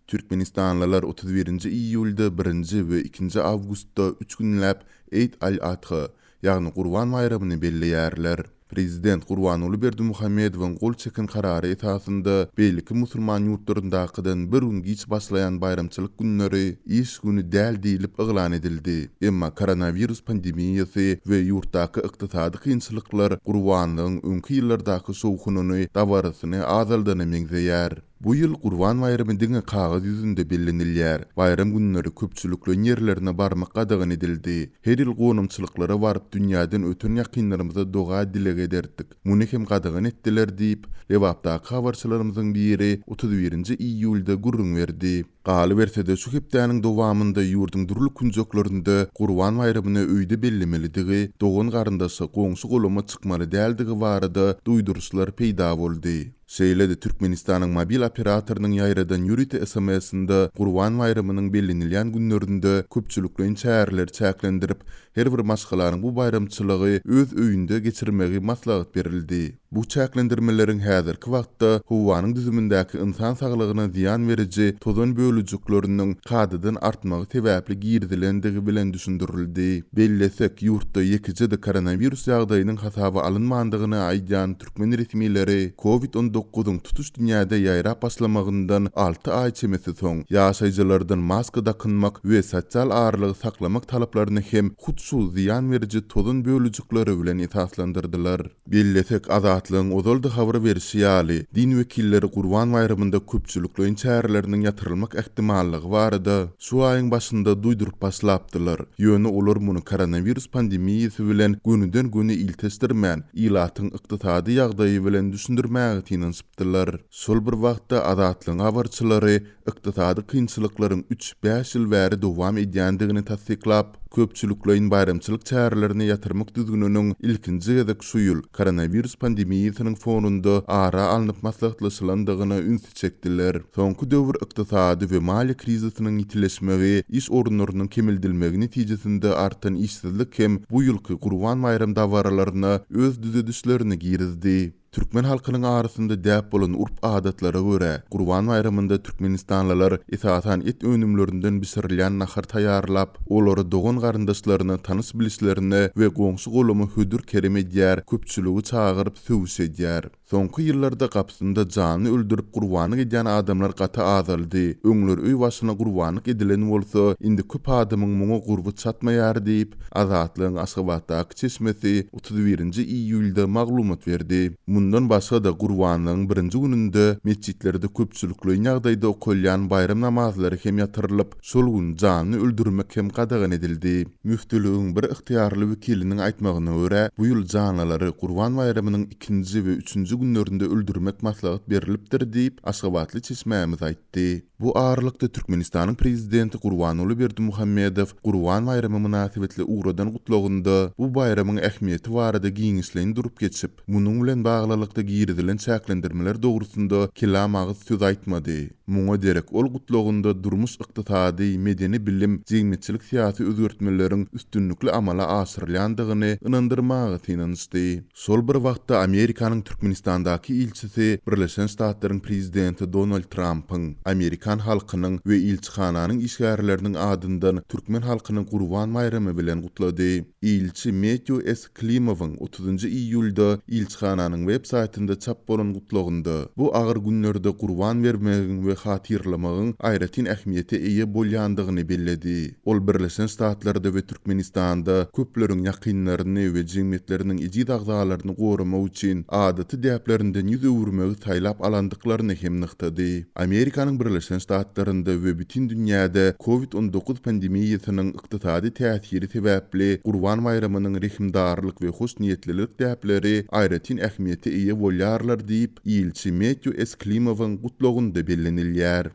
Türkmenistanlılar 31 iýulda 1 we 2 awgustda 3 günläp Eid al-Adha, ýagny Gurban bayramyny belleýärler. Prezident Gurbanuly Berdimuhammedowyň gol çekin karary esasynda beýleki musulman ýurtlaryndakydan bir gün giç başlaýan bayramçylyk günleri iş günü däl diýilip yglan edildi. Emma koronavirus pandemiýasy we ýurtdaky ykdysady kynçylyklar Gurbanyň öňki ýyllardaky sowgunyny dawarasyny azaldyny meňzeýär. Bu ýyl Gurban bayramy diňe kagaz ýüzünde bellenilýär. Bayram günleri köpçülükli ýerlerine barmak gadagyn edildi. Her ýyl gonumçylyklara baryp dünýäden öten ýakynlarymyza doga dileg ederdik. Muny hem gadagyn etdiler diýip Lewapdaky habarçylarymyzyň biri 31 iýulda gurrun berdi. Galy bersede şu hepdäniň dowamynda ýurdun durly künjeklerinde Gurban bayramyny öýde bellemelidigi, dogan garyndaşy goňşy golama çykmaly däldigi barada duýduruşlar peýda boldy. Şeýlede Türkmenistanyň mobil operatorynyň ýaýradan ýürüte SMS-inde Gurban bayramynyň bellenilýän günlerinde köpçülükleň çäherler çäklendirip, her bir maşgalaryň bu bayramçylygy öz öýünde geçirmegi maslahat berildi. Bu çäklendirmeleriň häzirki wagtda howanyň düzümindäki insan saglygyna ziýan beriji tozan bölüjükleriniň kadydan artmagy sebäpli girdilenligi bilen düşündirildi. Bellesek ýurtda ýekiji koronavirus ýagdaýynyň hasaby alynmandygyny aýdýan türkmen resmileri COVID-19 tutuş dünýäde ýaýrap başlamagyndan 6 ay çemesi soň ýaşaýjylardan maska dakynmak we sosial arlygy saklamak talaplaryny hem hutsu ziýan beriji tozan bölüjükleri bilen esaslandyrdylar. Bellesek azatlygyň ozaldy habar berişi ýaly din wekilleri Gurban bayramynda köpçülükleň çäherleriniň ýatyrylmak ähtimallygy barada şu aýyň başynda duýdurup başlapdylar. Ýöne olar muny koronavirus pandemiýasy bilen günüden güne iltesdirmän ilatyň ykdysady ýagdaýy bilen düşündirmäge tinansypdylar. Şol bir wagtda azatlygyň habarçylary ykdysady kynçylyklaryň 3-5 ýyl bäri dowam edýändigini tasdiklap, köpçülükleň bayramçylyk çäherlerini ýatyrmak düzgüniniň ilkinji gezek şu ýyl koronavirus pandemiýasynyň fonunda ara alınıp maslahatlaşylandygyna ünsü çekdiler. Soňky döwür ykdysady we maliýe krizisynyň ýitileşmegi, iş orunlarynyň kemildilmegi netijesinde artan işsizlik hem bu ýylky Gurban bayram dawaralaryna öz düzedişlerini girizdi. Türkmen halkynyň arasynda däp bolan urp adatlara görä Gurban bayramynda Türkmenistanlylar esasan et önümlerinden bisirilýän nahar taýýarlap, olary dogan garyndaşlaryny tanys bilislerini we goňşy golamy hödür kerem edýär, köpçüligi çagyryp söwüşedýär. Soňky ýyllarda gapsynda jany öldürip gurbanyk edýän adamlar gata azaldy. Öňler öý başyna gurbanyk edilen bolsa, indi köp adamyň muňa gurby çatmaýar diýip azatlygyň Aşgabatdaky çeşmesi 31 iýulda maglumat berdi. Bundan başga da Gurbanyň 1-nji gününde mescitlerde köpçülükli ýagdaýda okylýan bayram namazlary hem ýatyrylyp, şol gün jany öldürmek hem gadagyn edildi. Müftülügiň bir ygtyýarly wekiliniň aýtmagyna görä, bu ýyl janylary Gurban bayramynyň 2-nji we 3-nji günlerinde öldürmek maslahat berilipdir diýip Aşgabatly çeşmämiz aýtdy. Bu aralykda Türkmenistanyň prezidenti Gurbanuly Berdimuhammedow Gurban bayramy münasibetli uradan gutlagynda bu bayramyň ähmiýeti barada giňişleň durup geçip, munyň bilen baglylykda girdilen çäklendirmeler dogrusunda kelam agyz söz aýtmady. Muňa derek ol gutlagynda durmuş ykdysady, medeni bilim, jeňmetçilik syýasy özgertmeleriň üstünlikli amala aşyrylýandygyny ynandyrmagy tinanysdy. Şol bir wagtda Amerikanyň Türkmenistandaky ilçisi Birleşen Ştatlaryň prezidenti Donald Trump'yň Amerikan halkynyň we ilçihananyň işgärleriniň adyndan türkmen halkynyň Gurban bayramy bilen gutlady. Ilçi Matthew S. Klimowyň 30 iýulda ilçihananyň web saytynda çap bolan gutlagynda bu agyr günlerde Gurban bermegiň we hatyrlamagyň aýratyn ähmiýeti eýe bolýandygyny belledi. Ol Birleşen Ştatlarda we Türkmenistanda köpleriň ýakynlaryny we jeňmetleriniň ejid agzalaryny goramak üçin adaty däplerinden ýüz öwürmegi taýlap alandyklaryny hem nyktady. Amerikanyň Birleşen Ştatlarynda we bütün dünýäde COVID-19 pandemiýasynyň ykdysady täsiri sebäpli Gurban bayramynyň rehimdarlyk we hoş niýetlilik däpleri aýratyn ähmiýeti eýe bolýarlar diýip ilçi Matthew S. Klimowyň gutlagynda bellenilýär.